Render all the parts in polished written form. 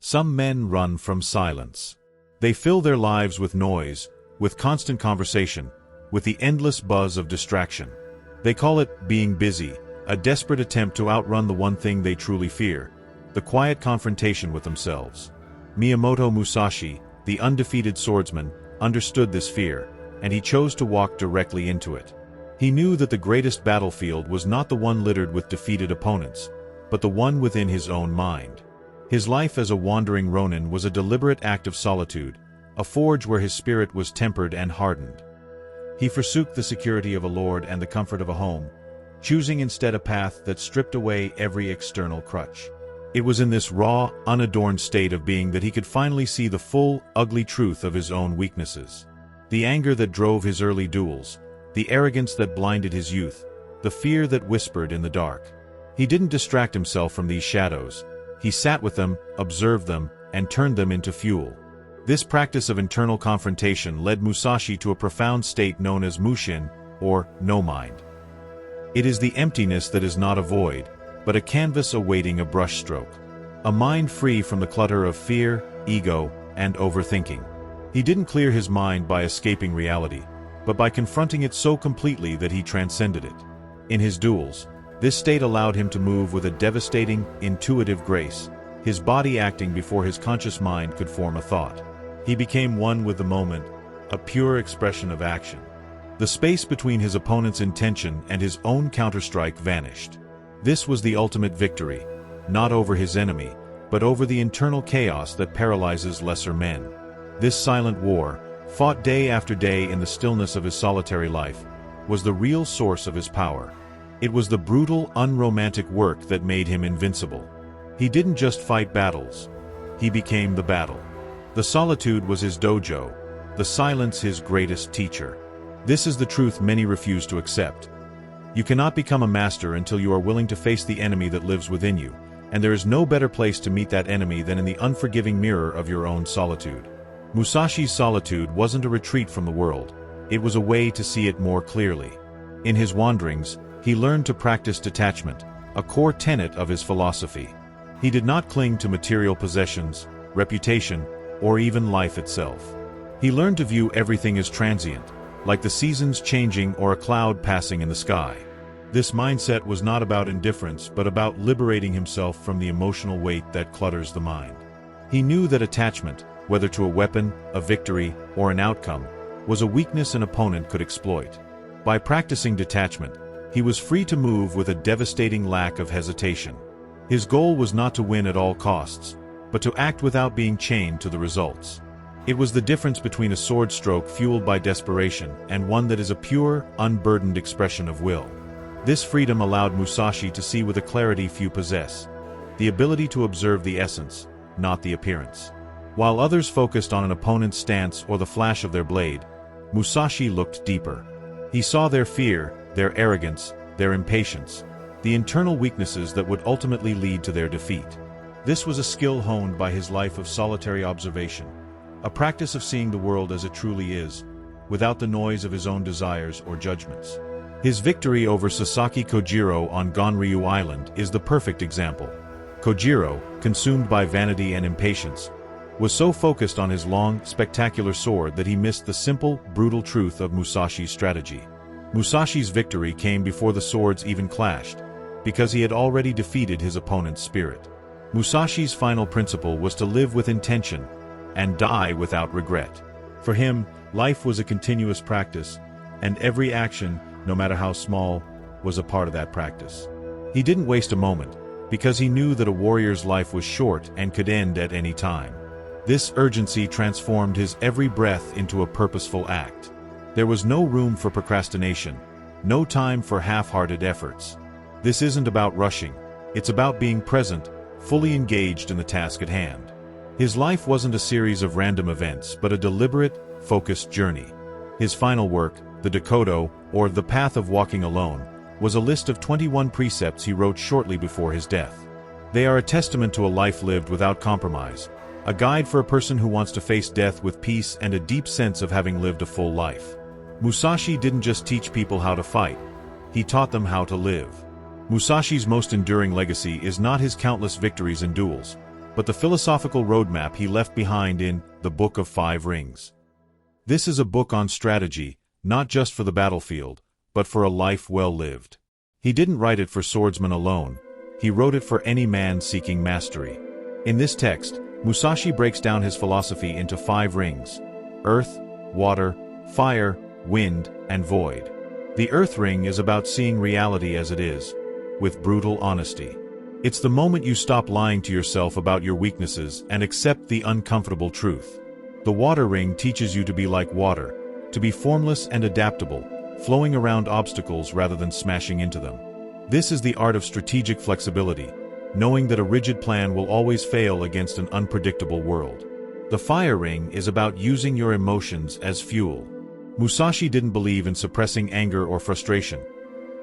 Some men run from silence. They fill their lives with noise, with constant conversation, with the endless buzz of distraction. They call it being busy, a desperate attempt to outrun the one thing they truly fear, the quiet confrontation with themselves. Miyamoto Musashi, the undefeated swordsman, understood this fear, and he chose to walk directly into it. He knew that the greatest battlefield was not the one littered with defeated opponents, but the one within his own mind. His life as a wandering ronin was a deliberate act of solitude, a forge where his spirit was tempered and hardened. He forsook the security of a lord and the comfort of a home, choosing instead a path that stripped away every external crutch. It was in this raw, unadorned state of being that he could finally see the full, ugly truth of his own weaknesses. The anger that drove his early duels, the arrogance that blinded his youth, the fear that whispered in the dark. He didn't distract himself from these shadows. He sat with them, observed them, and turned them into fuel. This practice of internal confrontation led Musashi to a profound state known as mushin, or no mind. It is the emptiness that is not a void, but a canvas awaiting a brushstroke. A mind free from the clutter of fear, ego, and overthinking. He didn't clear his mind by escaping reality, but by confronting it so completely that he transcended it. In his duels, this state allowed him to move with a devastating, intuitive grace, his body acting before his conscious mind could form a thought. He became one with the moment, a pure expression of action. The space between his opponent's intention and his own counterstrike vanished. This was the ultimate victory, not over his enemy, but over the internal chaos that paralyzes lesser men. This silent war, fought day after day in the stillness of his solitary life, was the real source of his power. It was the brutal, unromantic work that made him invincible. He didn't just fight battles. He became the battle. The solitude was his dojo, the silence his greatest teacher. This is the truth many refuse to accept. You cannot become a master until you are willing to face the enemy that lives within you, and there is no better place to meet that enemy than in the unforgiving mirror of your own solitude. Musashi's solitude wasn't a retreat from the world, it was a way to see it more clearly. In his wanderings, he learned to practice detachment, a core tenet of his philosophy. He did not cling to material possessions, reputation, or even life itself. He learned to view everything as transient, like the seasons changing or a cloud passing in the sky. This mindset was not about indifference, but about liberating himself from the emotional weight that clutters the mind. He knew that attachment, whether to a weapon, a victory, or an outcome, was a weakness an opponent could exploit. By practicing detachment, he was free to move with a devastating lack of hesitation. His goal was not to win at all costs, but to act without being chained to the results. It was the difference between a sword stroke fueled by desperation and one that is a pure, unburdened expression of will. This freedom allowed Musashi to see with a clarity few possess, the ability to observe the essence, not the appearance. While others focused on an opponent's stance or the flash of their blade, Musashi looked deeper. He saw their fear, their arrogance, their impatience, the internal weaknesses that would ultimately lead to their defeat. This was a skill honed by his life of solitary observation, a practice of seeing the world as it truly is, without the noise of his own desires or judgments. His victory over Sasaki Kojiro on Gonryu Island is the perfect example. Kojiro, consumed by vanity and impatience, was so focused on his long, spectacular sword that he missed the simple, brutal truth of Musashi's strategy. Musashi's victory came before the swords even clashed, because he had already defeated his opponent's spirit. Musashi's final principle was to live with intention and die without regret. For him, life was a continuous practice, and every action, no matter how small, was a part of that practice. He didn't waste a moment, because he knew that a warrior's life was short and could end at any time. This urgency transformed his every breath into a purposeful act. There was no room for procrastination, no time for half-hearted efforts. This isn't about rushing, it's about being present, fully engaged in the task at hand. His life wasn't a series of random events, but a deliberate, focused journey. His final work, the Dakoto, or The Path of Walking Alone, was a list of 21 precepts he wrote shortly before his death. They are a testament to a life lived without compromise, a guide for a person who wants to face death with peace and a deep sense of having lived a full life. Musashi didn't just teach people how to fight, he taught them how to live. Musashi's most enduring legacy is not his countless victories in duels, but the philosophical roadmap he left behind in The Book of Five Rings. This is a book on strategy, not just for the battlefield, but for a life well lived. He didn't write it for swordsmen alone, he wrote it for any man seeking mastery. In this text, Musashi breaks down his philosophy into 5 rings: earth, water, fire, wind, and void. The earth ring is about seeing reality as it is, with brutal honesty. It's the moment you stop lying to yourself about your weaknesses and accept the uncomfortable truth. The water ring teaches you to be like water, to be formless and adaptable, flowing around obstacles rather than smashing into them. This is the art of strategic flexibility, knowing that a rigid plan will always fail against an unpredictable world. The fire ring is about using your emotions as fuel. Musashi didn't believe in suppressing anger or frustration.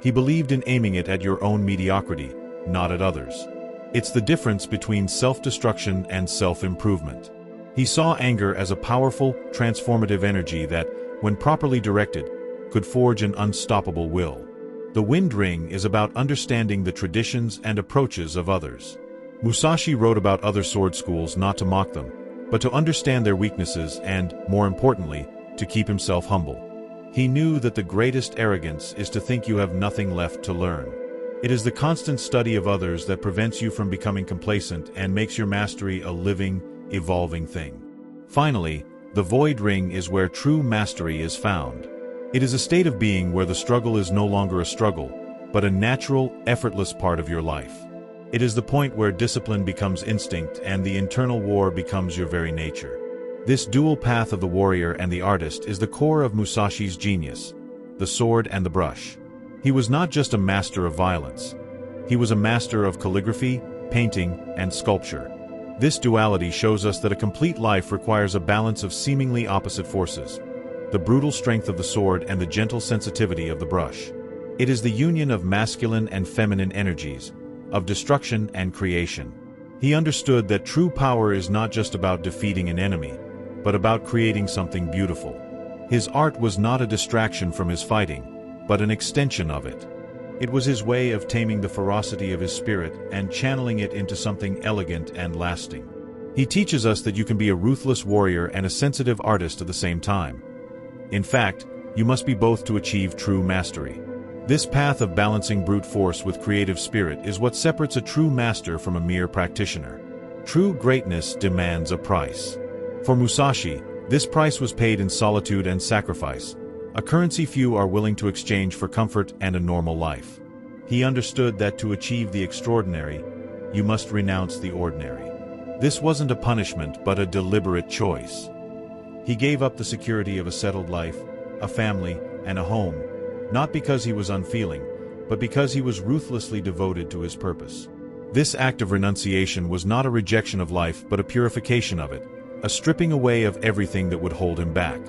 He believed in aiming it at your own mediocrity, not at others. It's the difference between self-destruction and self-improvement. He saw anger as a powerful, transformative energy that, when properly directed, could forge an unstoppable will. The wind ring is about understanding the traditions and approaches of others. Musashi wrote about other sword schools not to mock them, but to understand their weaknesses and, more importantly, to keep himself humble. He knew that the greatest arrogance is to think you have nothing left to learn. It is the constant study of others that prevents you from becoming complacent and makes your mastery a living, evolving thing. Finally, the void ring is where true mastery is found. It is a state of being where the struggle is no longer a struggle, but a natural, effortless part of your life. It is the point where discipline becomes instinct and the internal war becomes your very nature. This dual path of the warrior and the artist is the core of Musashi's genius, the sword and the brush. He was not just a master of violence. He was a master of calligraphy, painting, and sculpture. This duality shows us that a complete life requires a balance of seemingly opposite forces: the brutal strength of the sword and the gentle sensitivity of the brush. It is the union of masculine and feminine energies, of destruction and creation. He understood that true power is not just about defeating an enemy, but about creating something beautiful. His art was not a distraction from his fighting, but an extension of it. It was his way of taming the ferocity of his spirit and channeling it into something elegant and lasting. He teaches us that you can be a ruthless warrior and a sensitive artist at the same time. In fact, you must be both to achieve true mastery. This path of balancing brute force with creative spirit is what separates a true master from a mere practitioner. True greatness demands a price. For Musashi, this price was paid in solitude and sacrifice, a currency few are willing to exchange for comfort and a normal life. He understood that to achieve the extraordinary, you must renounce the ordinary. This wasn't a punishment but a deliberate choice. He gave up the security of a settled life, a family, and a home, not because he was unfeeling, but because he was ruthlessly devoted to his purpose. This act of renunciation was not a rejection of life but a purification of it, a stripping away of everything that would hold him back.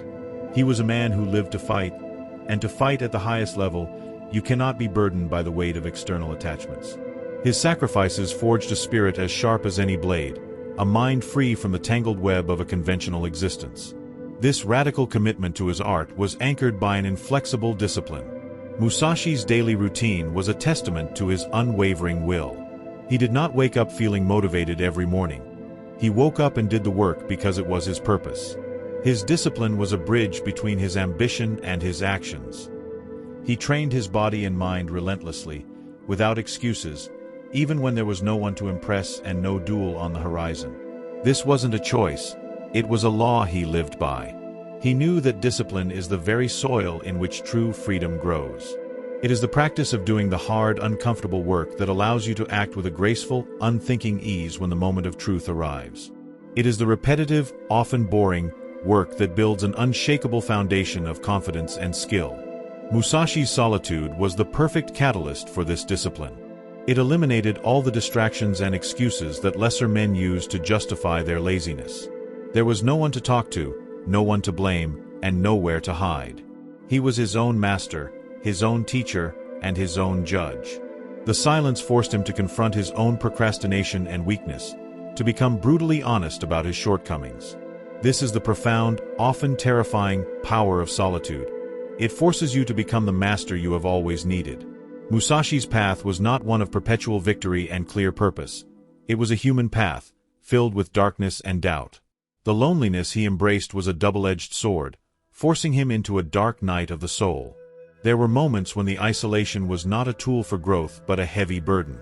He was a man who lived to fight, and to fight at the highest level, you cannot be burdened by the weight of external attachments. His sacrifices forged a spirit as sharp as any blade, a mind free from the tangled web of a conventional existence. This radical commitment to his art was anchored by an inflexible discipline. Musashi's daily routine was a testament to his unwavering will. He did not wake up feeling motivated every morning. He woke up and did the work because it was his purpose. His discipline was a bridge between his ambition and his actions. He trained his body and mind relentlessly, without excuses, even when there was no one to impress and no duel on the horizon. This wasn't a choice. It was a law he lived by. He knew that discipline is the very soil in which true freedom grows. It is the practice of doing the hard, uncomfortable work that allows you to act with a graceful, unthinking ease when the moment of truth arrives. It is the repetitive, often boring, work that builds an unshakable foundation of confidence and skill. Musashi's solitude was the perfect catalyst for this discipline. It eliminated all the distractions and excuses that lesser men use to justify their laziness. There was no one to talk to, no one to blame, and nowhere to hide. He was his own master, his own teacher, and his own judge. The silence forced him to confront his own procrastination and weakness, to become brutally honest about his shortcomings. This is the profound, often terrifying, power of solitude. It forces you to become the master you have always needed. Musashi's path was not one of perpetual victory and clear purpose. It was a human path, filled with darkness and doubt. The loneliness he embraced was a double-edged sword, forcing him into a dark night of the soul. There were moments when the isolation was not a tool for growth but a heavy burden.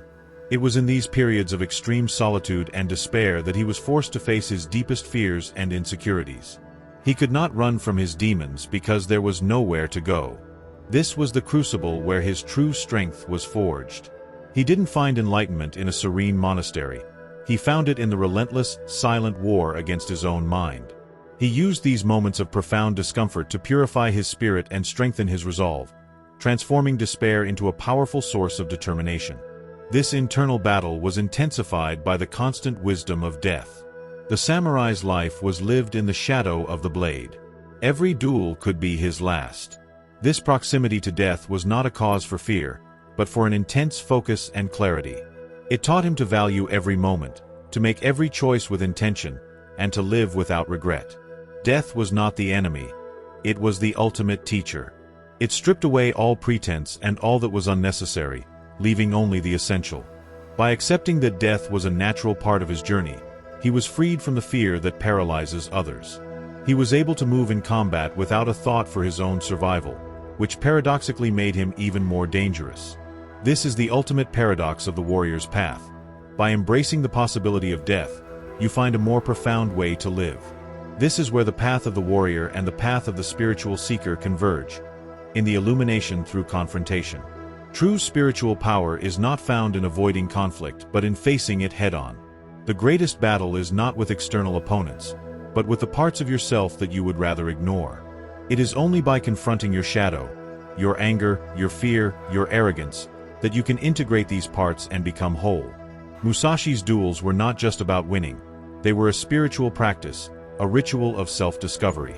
It was in these periods of extreme solitude and despair that he was forced to face his deepest fears and insecurities. He could not run from his demons because there was nowhere to go. This was the crucible where his true strength was forged. He didn't find enlightenment in a serene monastery. He found it in the relentless, silent war against his own mind. He used these moments of profound discomfort to purify his spirit and strengthen his resolve, transforming despair into a powerful source of determination. This internal battle was intensified by the constant wisdom of death. The samurai's life was lived in the shadow of the blade. Every duel could be his last. This proximity to death was not a cause for fear, but for an intense focus and clarity. It taught him to value every moment, to make every choice with intention, and to live without regret. Death was not the enemy. It was the ultimate teacher. It stripped away all pretense and all that was unnecessary, leaving only the essential. By accepting that death was a natural part of his journey, he was freed from the fear that paralyzes others. He was able to move in combat without a thought for his own survival, which paradoxically made him even more dangerous. This is the ultimate paradox of the warrior's path. By embracing the possibility of death, you find a more profound way to live. This is where the path of the warrior and the path of the spiritual seeker converge, in the illumination through confrontation. True spiritual power is not found in avoiding conflict, but in facing it head-on. The greatest battle is not with external opponents, but with the parts of yourself that you would rather ignore. It is only by confronting your shadow, your anger, your fear, your arrogance, that you can integrate these parts and become whole. Musashi's duels were not just about winning. They were a spiritual practice, a ritual of self-discovery.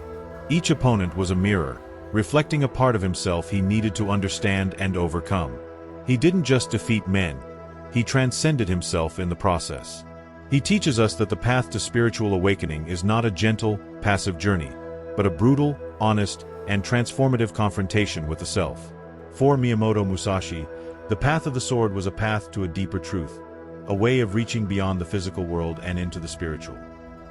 Each opponent was a mirror, reflecting a part of himself he needed to understand and overcome. He didn't just defeat men, he transcended himself in the process. He teaches us that the path to spiritual awakening is not a gentle, passive journey, but a brutal, honest, and transformative confrontation with the self. For Miyamoto Musashi, the path of the sword was a path to a deeper truth, a way of reaching beyond the physical world and into the spiritual.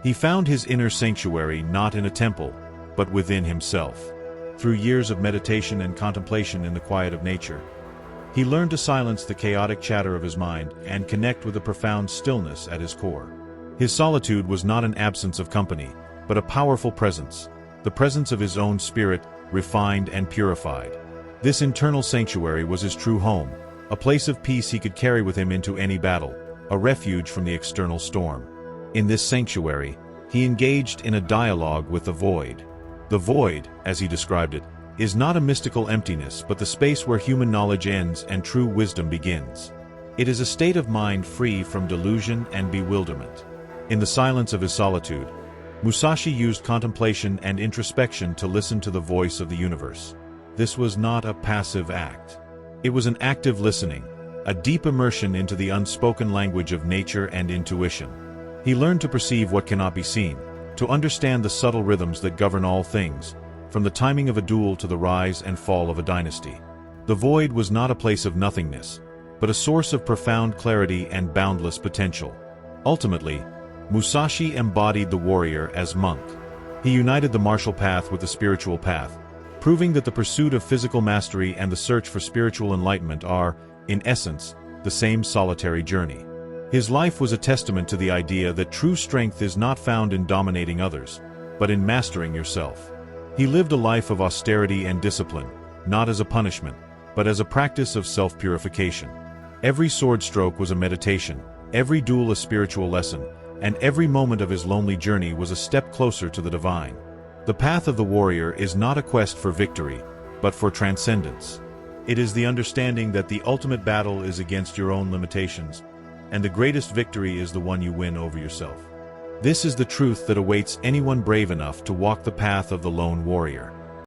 He found his inner sanctuary not in a temple, but within himself. Through years of meditation and contemplation in the quiet of nature, he learned to silence the chaotic chatter of his mind and connect with a profound stillness at his core. His solitude was not an absence of company, but a powerful presence, the presence of his own spirit, refined and purified. This internal sanctuary was his true home, a place of peace he could carry with him into any battle, a refuge from the external storm. In this sanctuary, he engaged in a dialogue with the void. The void, as he described it, is not a mystical emptiness but the space where human knowledge ends and true wisdom begins. It is a state of mind free from delusion and bewilderment. In the silence of his solitude, Musashi used contemplation and introspection to listen to the voice of the universe. This was not a passive act. It was an active listening, a deep immersion into the unspoken language of nature and intuition. He learned to perceive what cannot be seen, to understand the subtle rhythms that govern all things, from the timing of a duel to the rise and fall of a dynasty. The void was not a place of nothingness, but a source of profound clarity and boundless potential. Ultimately, Musashi embodied the warrior as monk. He united the martial path with the spiritual path, proving that the pursuit of physical mastery and the search for spiritual enlightenment are, in essence, the same solitary journey. His life was a testament to the idea that true strength is not found in dominating others, but in mastering yourself. He lived a life of austerity and discipline, not as a punishment, but as a practice of self-purification. Every sword stroke was a meditation, every duel a spiritual lesson, and every moment of his lonely journey was a step closer to the divine. The path of the warrior is not a quest for victory, but for transcendence. It is the understanding that the ultimate battle is against your own limitations, and the greatest victory is the one you win over yourself. This is the truth that awaits anyone brave enough to walk the path of the lone warrior.